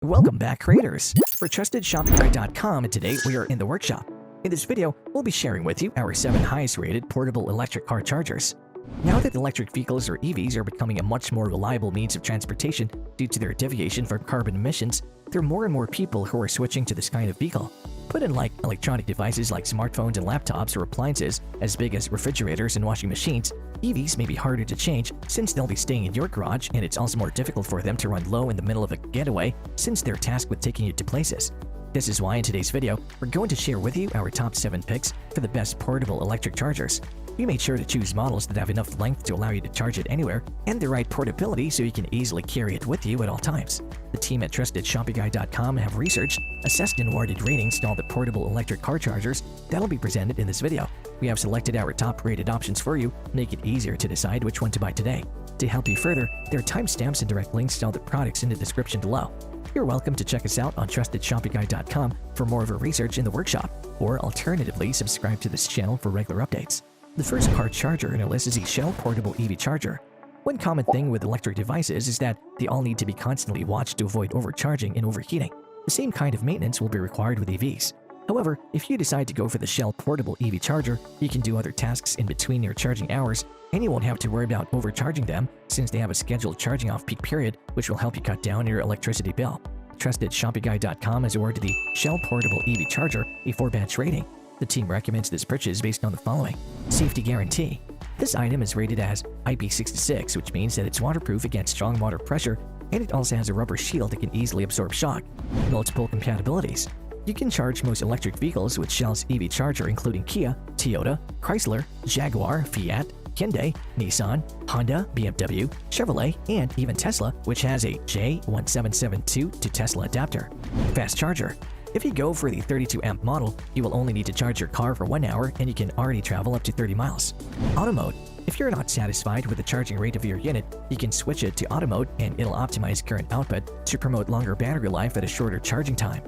Welcome back, creators! We're TrustedShoppingGuide.com, and today we are in the workshop. In this video, we'll be sharing with you our 7 highest rated portable electric car chargers. Now that electric vehicles or EVs are becoming a much more reliable means of transportation due to their deviation from carbon emissions, there are more and more people who are switching to this kind of vehicle. Put in like electronic devices like smartphones and laptops or appliances as big as refrigerators and washing machines, EVs may be harder to change since they'll be staying in your garage, and it's also more difficult for them to run low in the middle of a getaway since they're tasked with taking you to places. This is why in today's video, we're going to share with you our top 7 picks for the best portable electric chargers. We made sure to choose models that have enough length to allow you to charge it anywhere and the right portability so you can easily carry it with you at all times. The team at TrustedShoppingGuide.com have researched, assessed, and awarded ratings to all the portable electric car chargers that'll be presented in this video. We have selected our top-rated options for you, make it easier to decide which one to buy today. To help you further, there are timestamps and direct links to all the products in the description below. You're welcome to check us out on TrustedShoppingGuide.com for more of our research in the workshop, or alternatively, subscribe to this channel for regular updates. The first car charger in our list is a Shell Portable EV Charger. One common thing with electric devices is that they all need to be constantly watched to avoid overcharging and overheating. The same kind of maintenance will be required with EVs. However, if you decide to go for the Shell Portable EV Charger, you can do other tasks in between your charging hours, and you won't have to worry about overcharging them since they have a scheduled charging off peak period, which will help you cut down your electricity bill. TrustedShoppingGuide.com has awarded the Shell Portable EV Charger a 4-batch rating. The team recommends this purchase based on the following. Safety guarantee. This item is rated as IP66, which means that it's waterproof against strong water pressure, and it also has a rubber shield that can easily absorb shock. Multiple compatibilities. You can charge most electric vehicles with Shell's EV Charger, including Kia, Toyota, Chrysler, Jaguar, Fiat, Hyundai, Nissan, Honda, BMW, Chevrolet, and even Tesla, which has a J1772 to Tesla adapter. Fast charger. If you go for the 32-amp model, you will only need to charge your car for 1 hour and you can already travel up to 30 miles. Auto mode. If you're not satisfied with the charging rate of your unit, you can switch it to auto mode and it'll optimize current output to promote longer battery life at a shorter charging time.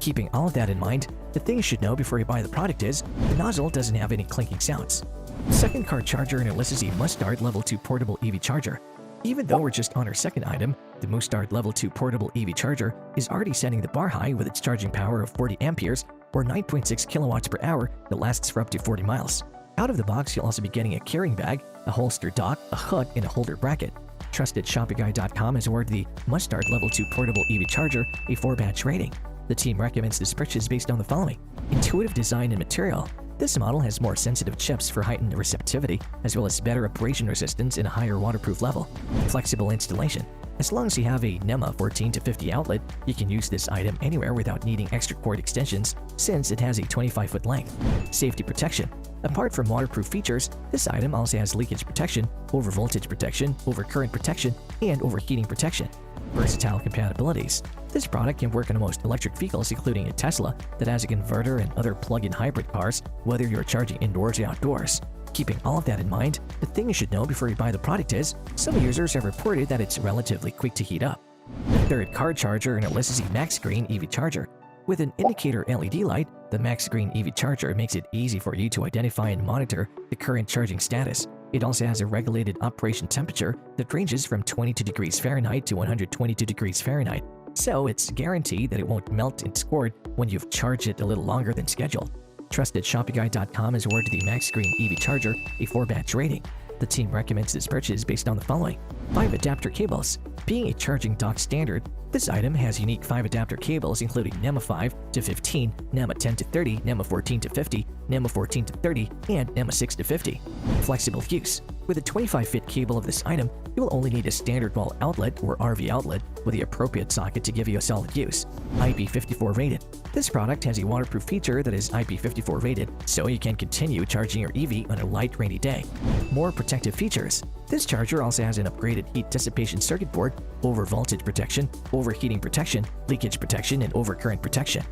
Keeping all of that in mind, the thing you should know before you buy the product is the nozzle doesn't have any clinking sounds. The second car charger in our list is a MUSTART Level 2 Portable EV Charger. Even though we're just on our second item, the MUSTART Level 2 Portable EV Charger is already setting the bar high with its charging power of 40 amperes or 9.6 kilowatts per hour that lasts for up to 40 miles. Out of the box, you'll also be getting a carrying bag, a holster dock, a hood, and a holder bracket. TrustedShoppingGuide.com has awarded the MUSTART Level 2 Portable EV Charger a 4-batch rating. The team recommends this purchase based on the following. Intuitive design and material. This model has more sensitive chips for heightened receptivity, as well as better abrasion resistance and a higher waterproof level. Flexible installation. As long as you have a NEMA 14 to 50 outlet, you can use this item anywhere without needing extra cord extensions since it has a 25-foot length. Safety protection. Apart from waterproof features, this item also has leakage protection, overvoltage protection, overcurrent protection, and overheating protection. Versatile compatibilities. This product can work on most electric vehicles, including a Tesla that has a converter and other plug-in hybrid cars, whether you're charging indoors or outdoors. Keeping all of that in mind, the thing you should know before you buy the product is some users have reported that it's relatively quick to heat up. The third car charger in our list is a Max Green EV Charger. With an indicator LED light, the Max Green EV Charger makes it easy for you to identify and monitor the current charging status. It also has a regulated operation temperature that ranges from 22 degrees Fahrenheit to 122 degrees Fahrenheit, so it's guaranteed that it won't melt and squirt when you've charged it a little longer than scheduled. TrustedShoppingGuide.com has awarded the Max Green EV Charger a 4-batch rating. The team recommends this purchase based on the following. 5 adapter cables. Being a charging dock standard, this item has unique 5 adapter cables including NEMA 5 to 15, NEMA 10 to 30, NEMA 14 to 50, NEMA 14 to 30, and NEMA 6 to 50. Flexible use. With a 25-foot cable of this item, you will only need a standard wall outlet or RV outlet with the appropriate socket to give you a solid use. IP54 rated. This product has a waterproof feature that is IP54 rated, so you can continue charging your EV on a light rainy day. More protective features. This charger also has an upgraded heat dissipation circuit board, overvoltage protection, overheating protection, leakage protection, and overcurrent protection.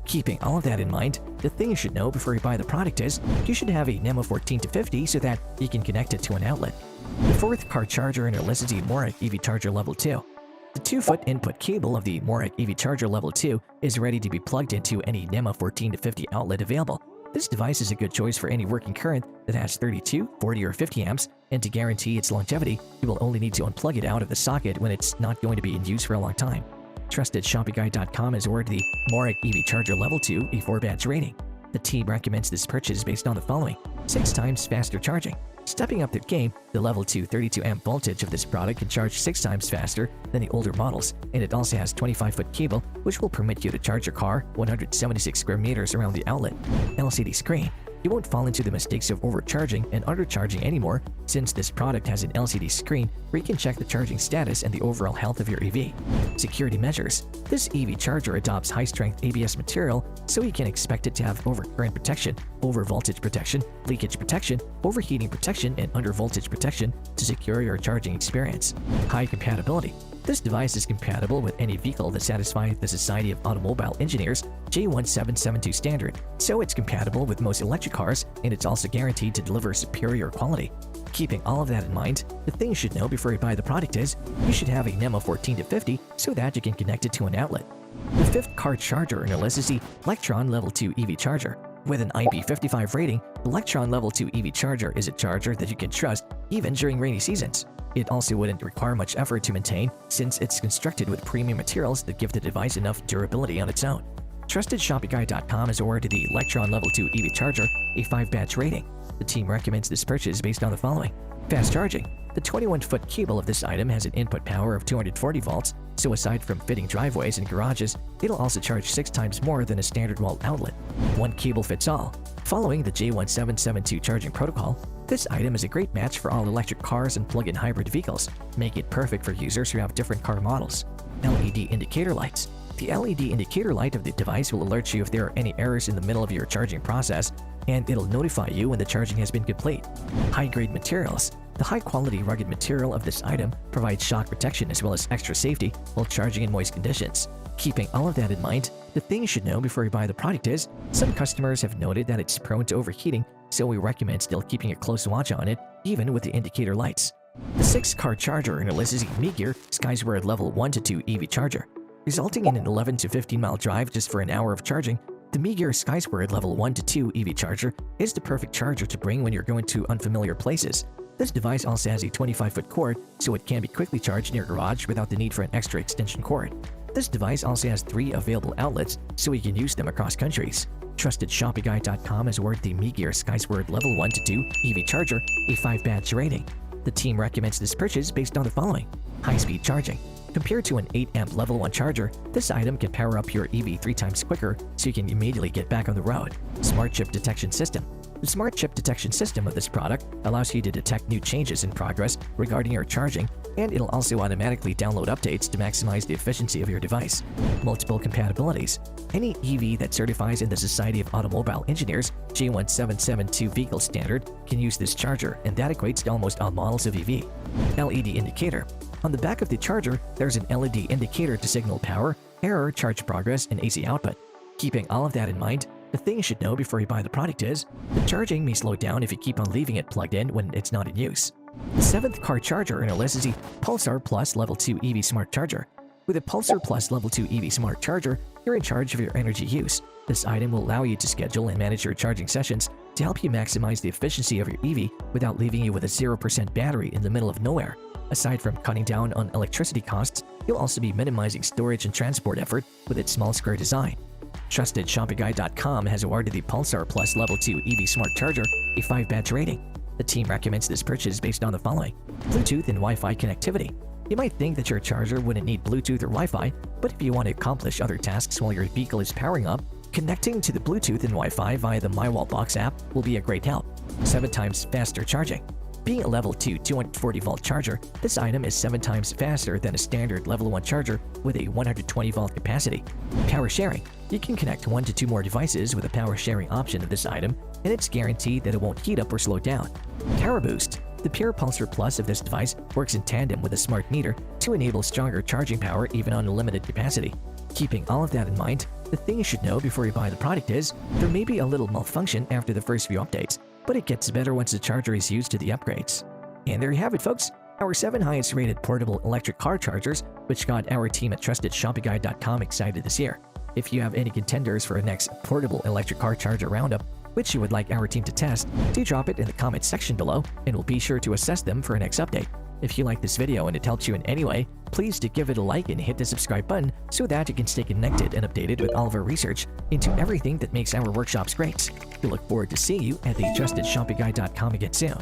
Keeping all of that in mind, the thing you should know before you buy the product is you should have a NEMA 14 to 50 so that you can connect it to an outlet. The fourth car charger in our list is the Morec EV Charger Level 2. The 2-foot input cable of the Morec EV Charger Level 2 is ready to be plugged into any NEMA 14 to 50 outlet available. This device is a good choice for any working current that has 32, 40, or 50 amps, and to guarantee its longevity, you will only need to unplug it out of the socket when it's not going to be in use for a long time. TrustedShoppingGuide.com has awarded the Morec EV Charger Level 2 a 4-badge rating. The team recommends this purchase based on the following: 6 times faster charging. Stepping up their game, the Level 2 32-amp voltage of this product can charge 6 times faster than the older models, and it also has 25-foot cable, which will permit you to charge your car 176 square meters around the outlet. LCD screen. You won't fall into the mistakes of overcharging and undercharging anymore, since this product has an LCD screen where you can check the charging status and the overall health of your EV. Security measures. This EV charger adopts high-strength ABS material, so you can expect it to have overcurrent protection, overvoltage protection, leakage protection, overheating protection, and undervoltage protection to secure your charging experience. High compatibility. This device is compatible with any vehicle that satisfies the Society of Automobile Engineers J1772 standard, so it's compatible with most electric cars, and it's also guaranteed to deliver superior quality. Keeping all of that in mind, the thing you should know before you buy the product is, you should have a NEMA 14 to 50 so that you can connect it to an outlet. The 5th car charger in our list is the Lectron Level 2 EV Charger. With an IP55 rating, the Lectron Level 2 EV Charger is a charger that you can trust even during rainy seasons. It also wouldn't require much effort to maintain, since it's constructed with premium materials that give the device enough durability on its own. TrustedShoppingGuide.com has awarded the Lectron Level 2 EV Charger a 5-badge rating. The team recommends this purchase based on the following: fast charging. The 21-foot cable of this item has an input power of 240 volts, so aside from fitting driveways and garages, it'll also charge 6 times more than a standard wall outlet. One cable fits all. Following the J1772 charging protocol, this item is a great match for all electric cars and plug-in hybrid vehicles, making it perfect for users who have different car models. LED indicator lights. The LED indicator light of the device will alert you if there are any errors in the middle of your charging process, and it'll notify you when the charging has been complete. High-grade materials. The high-quality rugged material of this item provides shock protection as well as extra safety while charging in moist conditions. Keeping all of that in mind, the thing you should know before you buy the product is, some customers have noted that it's prone to overheating, so we recommend still keeping a close watch on it, even with the indicator lights. The 6th car charger in our list is the MEGEAR SkySquared Level 1 to 2 EV Charger. Resulting in an 11 to 15 mile drive just for an hour of charging, the MEGEAR SkySquared Level 1 to 2 EV Charger is the perfect charger to bring when you're going to unfamiliar places. This device also has a 25-foot cord, so it can be quickly charged in your garage without the need for an extra extension cord. This device also has 3 available outlets, so you can use them across countries. TrustedShoppingGuide.com has awarded the MEGEAR SkySquared Level 1 to 2 EV Charger a 5-badge rating. The team recommends this purchase based on the following: high-speed charging. Compared to an 8-amp Level 1 charger, this item can power up your EV 3 times quicker, so you can immediately get back on the road. Smart chip detection system. The smart chip detection system of this product allows you to detect new changes in progress regarding your charging, and it'll also automatically download updates to maximize the efficiency of your device. Multiple compatibilities. Any EV that certifies in the Society of Automobile Engineers J1772 vehicle standard can use this charger, and that equates to almost all models of EV. LED indicator. On the back of the charger, there's an LED indicator to signal power, error, charge progress, and AC output. Keeping all of that in mind, the thing you should know before you buy the product is, the charging may slow down if you keep on leaving it plugged in when it's not in use. The 7th car charger in our list is the Pulsar Plus Level 2 EV Smart Charger. With a Pulsar Plus Level 2 EV Smart Charger, you're in charge of your energy use. This item will allow you to schedule and manage your charging sessions to help you maximize the efficiency of your EV without leaving you with a 0% battery in the middle of nowhere. Aside from cutting down on electricity costs, you'll also be minimizing storage and transport effort with its small square design. TrustedShoppingGuide.com has awarded the Pulsar Plus Level 2 EV Smart Charger a 5-badge rating. The team recommends this purchase based on the following: Bluetooth and Wi-Fi connectivity. You might think that your charger wouldn't need Bluetooth or Wi-Fi, but if you want to accomplish other tasks while your vehicle is powering up, connecting to the Bluetooth and Wi-Fi via the Wallbox app will be a great help. 7 times faster charging. Being a Level 2 240-volt charger, this item is 7 times faster than a standard Level 1 charger with a 120-volt capacity. Power sharing. You can connect 1 to 2 more devices with a power sharing option of this item, and it's guaranteed that it won't heat up or slow down. Power boost. The Pure Pulsar Plus of this device works in tandem with a smart meter to enable stronger charging power even on a limited capacity. Keeping all of that in mind, the thing you should know before you buy the product is, there may be a little malfunction after the first few updates, but it gets better once the charger is used to the upgrades. And there you have it, folks, our 7 highest rated portable electric car chargers, which got our team at TrustedShoppingGuide.com excited this year. If you have any contenders for a next portable electric car charger roundup, which you would like our team to test, do drop it in the comments section below, and we'll be sure to assess them for a next update. If you like this video and it helps you in any way, please do give it a like and hit the subscribe button so that you can stay connected and updated with all of our research into everything that makes our workshops great. We look forward to seeing you at the TrustedShoppingGuide.com again soon.